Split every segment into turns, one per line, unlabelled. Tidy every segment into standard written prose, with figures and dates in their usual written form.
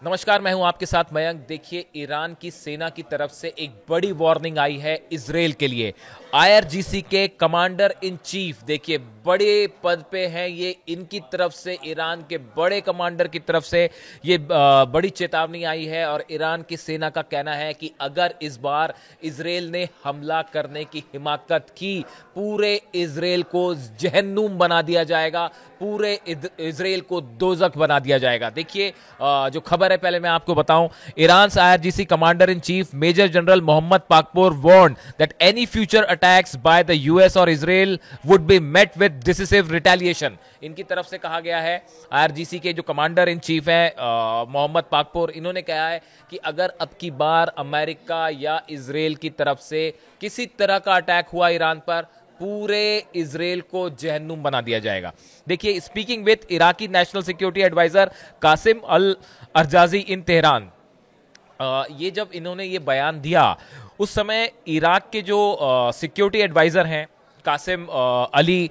नमस्कार, मैं हूं आपके साथ मयंक। देखिए, ईरान की सेना की तरफ से एक बड़ी वार्निंग आई है इजराइल के लिए। आईआरजीसी के कमांडर इन चीफ, देखिए बड़े पद पे हैं ये, इनकी तरफ से, ईरान के बड़े कमांडर की तरफ से ये बड़ी चेतावनी आई है। और ईरान की सेना का कहना है कि अगर इस बार इजराइल ने हमला करने की हिमाकत की, पूरे इजराइल को जहन्नुम बना दिया जाएगा, पूरे इजराइल को दोजख बना दिया जाएगा। देखिए, जो खबर है पहले मैं आपको बताऊं। Iran IRGC commander in chief major general Mohammad Pakpour warned that any future attacks by the US और Israel would be met with decisive retaliation. इनकी तरफ से कहा गया है, आईआरजीसी के जो कमांडर इन चीफ है मोहम्मद पाकपोर, इन्होंने कहा है कि अगर अब की बार अमेरिका या इजराइल की तरफ से किसी तरह का अटैक हुआ ईरान पर, पूरे इजराइल को जहन्नुम बना दिया जाएगा। देखिए, speaking with Iraqi national security adviser Qasim al Araji in Tehran, ये जब इन्होंने ये बयान दिया, उस समय इराक के जो सिक्योरिटी एडवाइजर हैं कासिम अली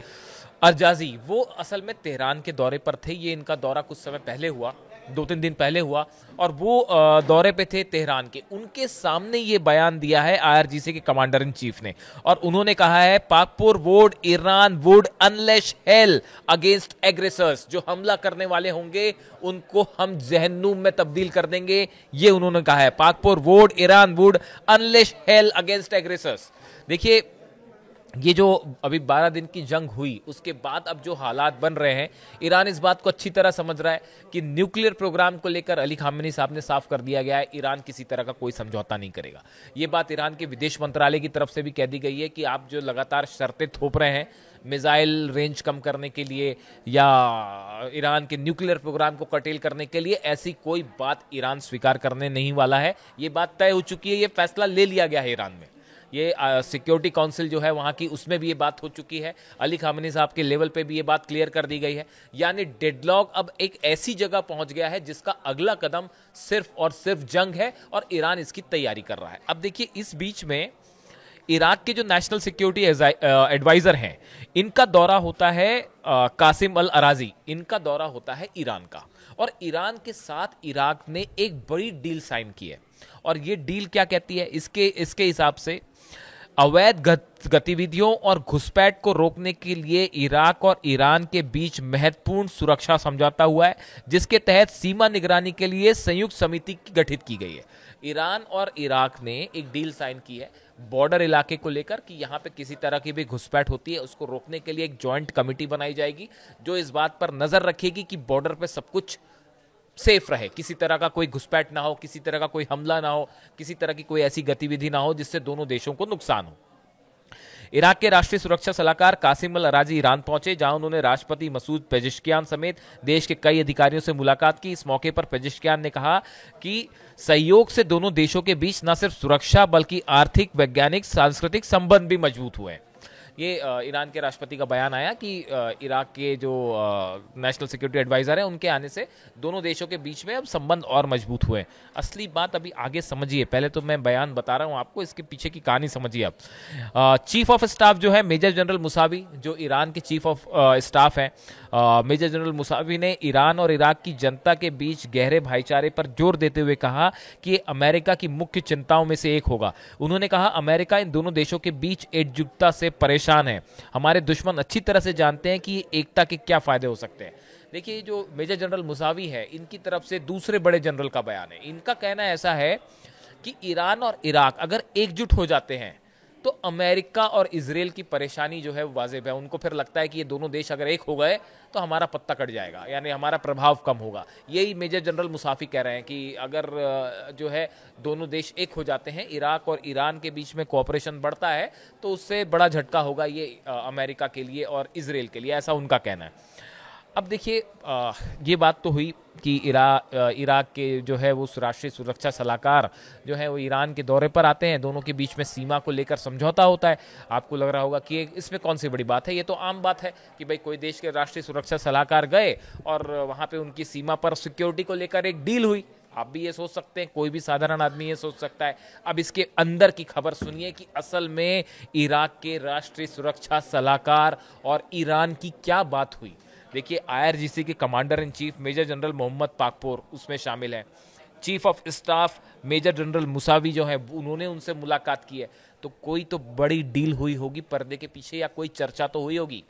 अरजाजी, वो असल में तेहरान के दौरे पर थे। ये इनका दौरा कुछ समय पहले हुआ, 2-3 दिन पहले हुआ, और वो दौरे पे थे तेहरान के। उनके सामने ये बयान दिया है आईआरजीसी के कमांडर इन चीफ ने, और उन्होंने कहा है Pakpour would Iran would unleash hell against aggressors. जो हमला करने वाले होंगे उनको हम जहन्नुम में तब्दील कर देंगे, ये उन्होंने कहा है। Pakpour would Iran would unleash hell against aggressors. देखिए, ये जो अभी 12 दिन की जंग हुई, उसके बाद अब जो हालात बन रहे हैं, ईरान इस बात को अच्छी तरह समझ रहा है कि न्यूक्लियर प्रोग्राम को लेकर अली खामेनी साहब ने साफ कर दिया गया है, ईरान किसी तरह का कोई समझौता नहीं करेगा। ये बात ईरान के विदेश मंत्रालय की तरफ से भी कह दी गई है कि आप जो लगातार शर्तें थोप रहे हैं मिसाइल रेंज कम करने के लिए या ईरान के न्यूक्लियर प्रोग्राम को कर्टेल करने के लिए, ऐसी कोई बात ईरान स्वीकार करने नहीं वाला है। ये बात तय हो चुकी है, ये फैसला ले लिया गया है ईरान में। ये सिक्योरिटी काउंसिल जो है वहाँ की, उसमें भी ये बात हो चुकी है। अली खामेनी साहब के लेवल पे भी ये बात क्लियर कर दी गई है। यानी डेडलॉक अब एक ऐसी जगह पहुंच गया है जिसका अगला कदम सिर्फ और सिर्फ जंग है, और ईरान इसकी तैयारी कर रहा है। अब देखिए, इस बीच में इराक के जो नेशनल सिक्योरिटी एडवाइजर हैं, इनका दौरा होता है, कासिम अल अराजी, इनका दौरा होता है ईरान का। और ईरान के साथ इराक ने एक बड़ी डील साइन की है, और ये डील क्या कहती है, इसके हिसाब से अवैध गतिविधियों और घुसपैठ को रोकने के लिए इराक और ईरान के बीच महत्वपूर्ण सुरक्षा समझौता हुआ है, जिसके तहत सीमा निगरानी के लिए संयुक्त समिति गठित की गई है। ईरान और इराक ने एक डील साइन की है बॉर्डर इलाके को लेकर कि यहां पे किसी तरह की भी घुसपैठ होती है उसको रोकने के लिए एक जॉइंट कमिटी बनाई जाएगी, जो इस बात पर नजर रखेगी कि बॉर्डर पे सब कुछ सेफ रहे, किसी तरह का कोई घुसपैठ ना हो, किसी तरह का कोई हमला ना हो, किसी तरह की कोई ऐसी गतिविधि ना हो जिससे दोनों देशों को नुकसान हो। इराक के राष्ट्रीय सुरक्षा सलाहकार कासिम अल अराजी ईरान पहुंचे, जहां उन्होंने राष्ट्रपति मसूद पेजिशकियान समेत देश के कई अधिकारियों से मुलाकात की। इस मौके पर पेजिशकियान ने कहा कि सहयोग से दोनों देशों के बीच न सिर्फ सुरक्षा बल्कि आर्थिक, वैज्ञानिक, सांस्कृतिक संबंध भी मजबूत हुए। ये ईरान के राष्ट्रपति का बयान आया कि इराक के जो नेशनल सिक्योरिटी एडवाइजर हैं, उनके आने से दोनों देशों के बीच में अब संबंध और मजबूत हुए। असली बात अभी आगे समझिए, पहले तो मैं बयान बता रहा हूं आपको, इसके पीछे की कहानी समझिए अब। चीफ ऑफ स्टाफ जो है मेजर जनरल मुसावी, जो ईरान के चीफ ऑफ स्टाफ हैं, मेजर जनरल मुसावी ने ईरान और इराक की जनता के बीच गहरे भाईचारे पर जोर देते हुए कहा कि अमेरिका की मुख्य चिंताओं में से एक होगा। उन्होंने कहा, अमेरिका इन दोनों देशों के बीच एकजुटता से परेशान है। हमारे दुश्मन अच्छी तरह से जानते हैं कि एकता के क्या फायदे हो सकते हैं। देखिए, जो मेजर जनरल मुसावी है, इनकी तरफ से दूसरे बड़े जनरल का बयान है। इनका कहना ऐसा है कि ईरान और इराक अगर एकजुट हो जाते हैं तो अमेरिका और इजराइल की परेशानी जो है वो वाजिब है। उनको फिर लगता है कि ये दोनों देश अगर एक हो गए तो हमारा पत्ता कट जाएगा, यानी हमारा प्रभाव कम होगा। यही मेजर जनरल मुसाफी कह रहे हैं कि अगर जो है दोनों देश एक हो जाते हैं, इराक और ईरान के बीच में कोऑपरेशन बढ़ता है, तो उससे बड़ा झटका होगा ये अमेरिका के लिए और इजराइल के लिए, ऐसा उनका कहना है। अब देखिए, ये बात तो हुई कि इराक के जो है वो राष्ट्रीय सुरक्षा सलाहकार जो है वो ईरान के दौरे पर आते हैं, दोनों के बीच में सीमा को लेकर समझौता होता है। आपको लग रहा होगा कि इसमें कौन सी बड़ी बात है, ये तो आम बात है कि भाई कोई देश के राष्ट्रीय सुरक्षा सलाहकार गए और वहाँ पे उनकी सीमा पर सिक्योरिटी को लेकर एक डील हुई। आप भी ये सोच सकते हैं, कोई भी साधारण आदमी ये सोच सकता है। अब इसके अंदर की खबर सुनिए कि असल में इराक के राष्ट्रीय सुरक्षा सलाहकार और ईरान की क्या बात हुई। देखिए, आईआरजीसी के commander in chief major general Mohammad Pakpour उसमें शामिल हैं। Chief of staff major general Mousavi जो है उन्होंने उनसे मुलाकात की है। तो कोई तो बड़ी डील हुई होगी पर्दे के पीछे, या कोई चर्चा तो हुई होगी।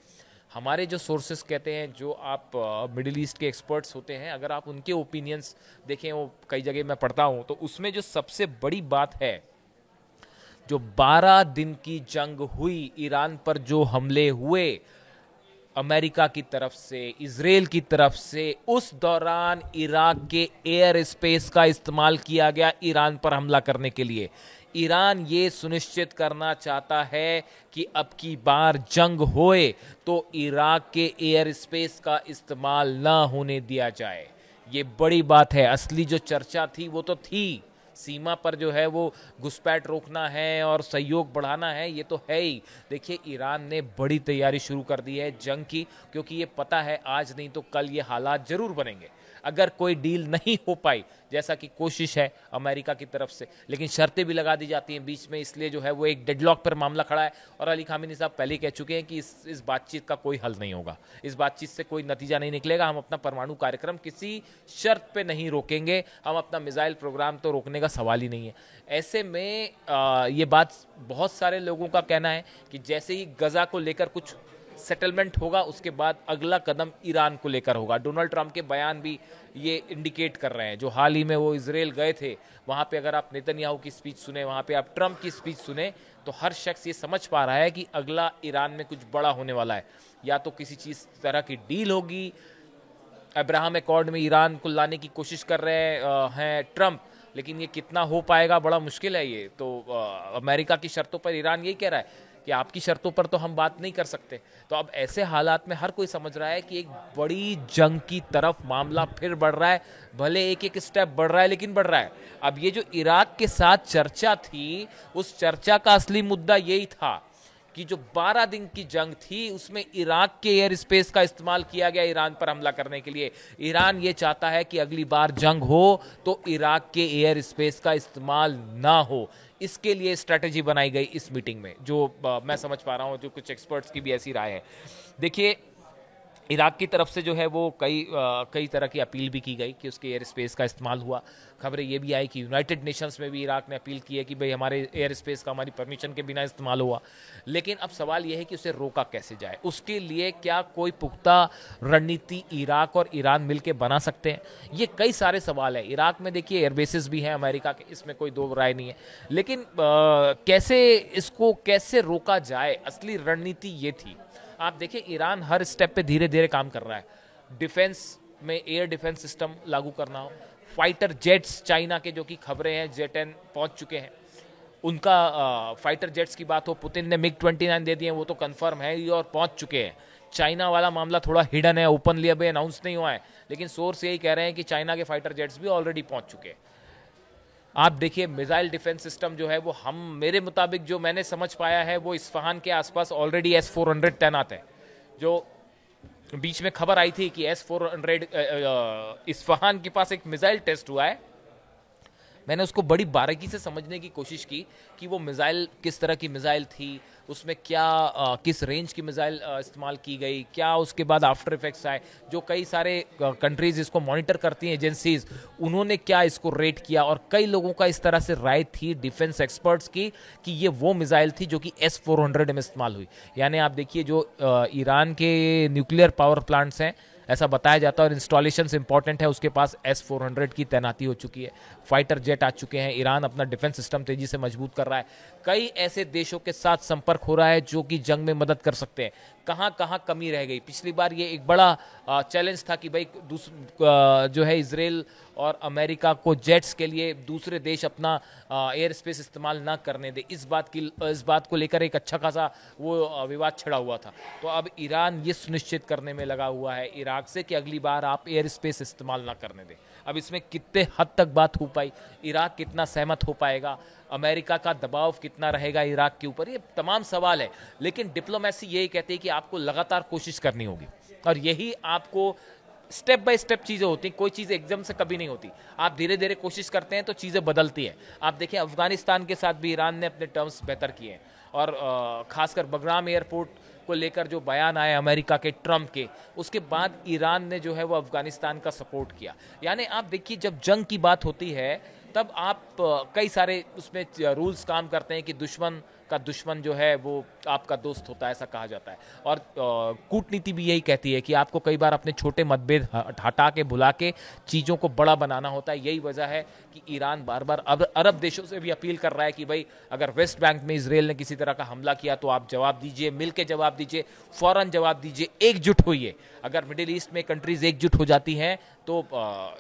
हमारे जो सोर्सेस कहते हैं, जो आप मिडिल ईस्ट के एक्सपर्ट्स होते हैं, अगर आप उनके ओपिनियंस देखें, वो कई जगह मैं पढ़ता हूँ, तो उसमें जो सबसे बड़ी बात है, जो 12 दिन की जंग हुई, ईरान पर जो हमले हुए अमेरिका की तरफ से, इजराइल की तरफ से, उस दौरान इराक के एयर स्पेस का इस्तेमाल किया गया ईरान पर हमला करने के लिए। ईरान ये सुनिश्चित करना चाहता है कि अब की बार जंग होए तो इराक के एयर स्पेस का इस्तेमाल ना होने दिया जाए। ये बड़ी बात है। असली जो चर्चा थी वो तो थी, सीमा पर जो है वो घुसपैठ रोकना है और सहयोग बढ़ाना है, ये तो है ही। देखिए, ईरान ने बड़ी तैयारी शुरू कर दी है जंग की, क्योंकि ये पता है आज नहीं तो कल ये हालात जरूर बनेंगे। अगर कोई डील नहीं हो पाई, जैसा कि कोशिश है अमेरिका की तरफ से, लेकिन शर्तें भी लगा दी जाती हैं बीच में, इसलिए जो है वो एक डेडलॉक पर मामला खड़ा है। और अली खामेनी साहब पहले ही कह चुके हैं कि इस बातचीत का कोई हल नहीं होगा, इस बातचीत से कोई नतीजा नहीं निकलेगा। हम अपना परमाणु कार्यक्रम किसी शर्त पे नहीं रोकेंगे, हम अपना मिसाइल प्रोग्राम तो रोकने का सवाल ही नहीं है। ऐसे में ये बात बहुत सारे लोगों का कहना है कि जैसे ही गजा को लेकर कुछ सेटलमेंट होगा, उसके बाद अगला कदम ईरान को लेकर होगा। डोनाल्ड ट्रंप के बयान भी ये इंडिकेट कर रहे हैं। जो हाल ही में वो इजराइल गए थे, वहाँ पे अगर आप नेतन्याहू की स्पीच सुने, वहाँ पे आप ट्रंप की स्पीच सुने, तो हर शख्स ये समझ पा रहा है कि अगला ईरान में कुछ बड़ा होने वाला है। या तो किसी चीज़ तरह की डील होगी, अब्राहम अकॉर्ड में ईरान को लाने की कोशिश कर रहे हैं ट्रंप, लेकिन ये कितना हो पाएगा बड़ा मुश्किल है। ये तो अमेरिका की शर्तों पर ईरान यही कह रहा है कि आपकी शर्तों पर तो हम बात नहीं कर सकते। तो अब ऐसे हालात में हर कोई समझ रहा है कि एक बड़ी जंग की तरफ मामला फिर बढ़ रहा है। भले एक एक स्टेप बढ़ रहा है, लेकिन बढ़ रहा है। अब ये जो इराक के साथ चर्चा थी, उस चर्चा का असली मुद्दा यही था कि जो 12 दिन की जंग थी, उसमें इराक के एयर स्पेस का इस्तेमाल किया गया ईरान पर हमला करने के लिए। ईरान ये चाहता है कि अगली बार जंग हो तो इराक के एयर स्पेस का इस्तेमाल ना हो। इसके लिए स्ट्रेटेजी बनाई गई इस मीटिंग में, जो मैं समझ पा रहा हूं, जो कुछ एक्सपर्ट्स की भी ऐसी राय है। देखिए, इराक की तरफ से जो है वो कई तरह की अपील भी की गई कि उसके एयर स्पेस का इस्तेमाल हुआ। खबरें ये भी आई कि यूनाइटेड नेशंस में भी इराक ने अपील की है कि भाई हमारे एयर स्पेस का हमारी परमिशन के बिना इस्तेमाल हुआ। लेकिन अब सवाल यह है कि उसे रोका कैसे जाए। उसके लिए क्या कोई पुख्ता रणनीति इराक और ईरान मिलकर बना सकते हैं? ये कई सारे सवाल है। इराक में देखिए एयरबेसेस भी हैं अमेरिका के, इसमें कोई दो राय नहीं है। लेकिन कैसे रोका जाए, असली रणनीति ये थी। आप देखिए, ईरान हर स्टेप पे धीरे धीरे काम कर रहा है। डिफेंस में एयर डिफेंस सिस्टम लागू करना हो, फाइटर जेट्स चाइना के, जो कि खबरें हैं J-10 पहुंच चुके हैं, उनका फाइटर जेट्स की बात हो, पुतिन ने MiG-29 दे दिए, वो तो कंफर्म है ही और पहुंच चुके हैं। चाइना वाला मामला थोड़ा हिडन है, ओपनली अभी अनाउंस नहीं हुआ है, लेकिन सोर्स यही कह रहे हैं कि चाइना के फाइटर जेट्स भी ऑलरेडी पहुंच चुके हैं। आप देखिए, मिसाइल डिफेंस सिस्टम जो है वो मेरे मुताबिक जो मैंने समझ पाया है, वो इस्फहान के आसपास ऑलरेडी S-400 तैनात है। जो बीच में खबर आई थी कि S-400 इस्फहान के पास एक मिसाइल टेस्ट हुआ है। मैंने उसको बड़ी बारीकी से समझने की कोशिश की कि वो मिसाइल किस तरह की मिसाइल थी, उसमें क्या किस रेंज की मिसाइल इस्तेमाल की गई, क्या उसके बाद आफ्टर इफेक्ट्स आए। जो कई सारे कंट्रीज इसको मॉनिटर करती हैं, एजेंसीज, उन्होंने क्या इसको रेट किया। और कई लोगों का इस तरह से राय थी, डिफेंस एक्सपर्ट्स की, कि ये वो मिसाइल थी जो कि S-400 में इस्तेमाल हुई। यानी आप देखिए, जो ईरान के न्यूक्लियर पावर प्लांट्स हैं, ऐसा बताया जाता है, और इंस्टॉलेशंस इंपॉर्टेंट है, उसके पास S-400 की तैनाती हो चुकी है, फाइटर जेट आ चुके हैं। ईरान अपना डिफेंस सिस्टम तेजी से मजबूत कर रहा है। कई ऐसे देशों के साथ संपर्क हो रहा है जो कि जंग में मदद कर सकते हैं। कहां कहां कमी रह गई? पिछली बार ये एक बड़ा चैलेंज था कि भाई जो है इजराइल और अमेरिका को जेट्स के लिए दूसरे देश अपना एयर स्पेस इस्तेमाल ना करने दे। इस बात को लेकर एक अच्छा खासा वो विवाद छिड़ा हुआ था। तो अब ईरान ये सुनिश्चित करने में लगा हुआ है इराक से कि अगली बार आप एयर स्पेस इस्तेमाल ना करने दें। अब इसमें कितने हद तक बात हो पाई, इराक कितना सहमत हो पाएगा, अमेरिका का दबाव कितना रहेगा इराक के ऊपर, ये तमाम सवाल है। लेकिन डिप्लोमेसी यही कहती है कि आपको लगातार कोशिश करनी होगी, और यही आपको स्टेप बाय स्टेप चीजें होती हैं। कोई चीज एकदम से कभी नहीं होती, आप धीरे धीरे कोशिश करते हैं तो चीजें बदलती हैं। आप देखिए, अफगानिस्तान के साथ भी ईरान ने अपने टर्म्स बेहतर किए हैं, और खासकर बगराम एयरपोर्ट को लेकर जो बयान आए अमेरिका के ट्रंप के, उसके बाद ईरान ने जो है वो अफगानिस्तान का सपोर्ट किया। यानी आप देखिए जब जंग की बात होती है तब आप कई सारे उसमें रूल्स काम करते हैं कि दुश्मन का दुश्मन जो है वो आपका दोस्त होता है, ऐसा कहा जाता है। और कूटनीति भी यही कहती है कि आपको कई बार अपने छोटे मतभेद हटा के भुला के चीज़ों को बड़ा बनाना होता है। यही वजह है कि ईरान बार बार अब अरब देशों से भी अपील कर रहा है कि भाई अगर वेस्ट बैंक में इसराइल ने किसी तरह का हमला किया तो आप जवाब दीजिए, मिल के जवाब दीजिए, फौरन जवाब दीजिए, एकजुट होइए। अगर मिडिल ईस्ट में कंट्रीज एकजुट हो जाती हैं तो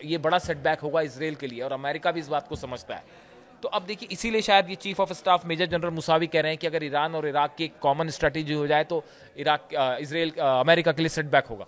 ये बड़ा सेटबैक होगा इसराइल के लिए, और अमेरिका भी इस बात को समझता है। तो अब देखिए इसीलिए शायद ये chief of staff major general Mousavi कह रहे हैं कि अगर ईरान और इराक की एक कॉमन स्ट्रेटेजी हो जाए तो इसराइल अमेरिका के लिए सेटबैक होगा।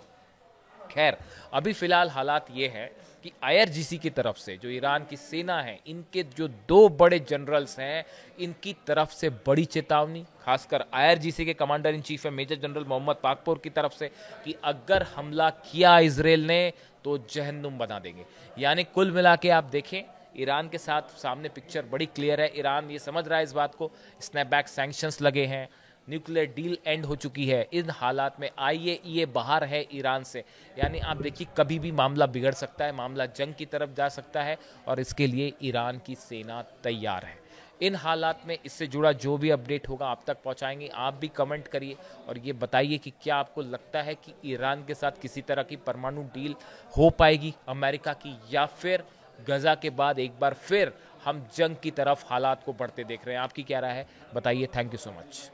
खैर अभी फिलहाल हालात ये है कि आईआरजीसी की तरफ से जो ईरान की सेना है, इनके जो 2 बड़े जनरल्स हैं, इनकी तरफ से बड़ी चेतावनी, खासकर आईआरजीसी के कमांडर इन चीफ है मेजर जनरल मोहम्मद पाकपोर की तरफ से कि अगर हमला किया इसराइल ने तो जहन्नुम बना देंगे। यानी कुल मिला के आप देखें ईरान के साथ सामने पिक्चर बड़ी क्लियर है। ईरान ये समझ रहा है इस बात को, स्नैपबैक सैंक्शंस लगे हैं, न्यूक्लियर डील एंड हो चुकी है। इन हालात में आईएईए बाहर है ईरान से, यानी आप देखिए कभी भी मामला बिगड़ सकता है, मामला जंग की तरफ जा सकता है, और इसके लिए ईरान की सेना तैयार है। इन हालात में इससे जुड़ा जो भी अपडेट होगा आप तक पहुंचाएंगे। आप भी कमेंट करिए और ये बताइए कि क्या आपको लगता है कि ईरान के साथ किसी तरह की परमाणु डील हो पाएगी अमेरिका की, या फिर गजा के बाद एक बार फिर हम जंग की तरफ हालात को बढ़ते देख रहे हैं। आपकी क्या राय है बताइए। Thank you so much.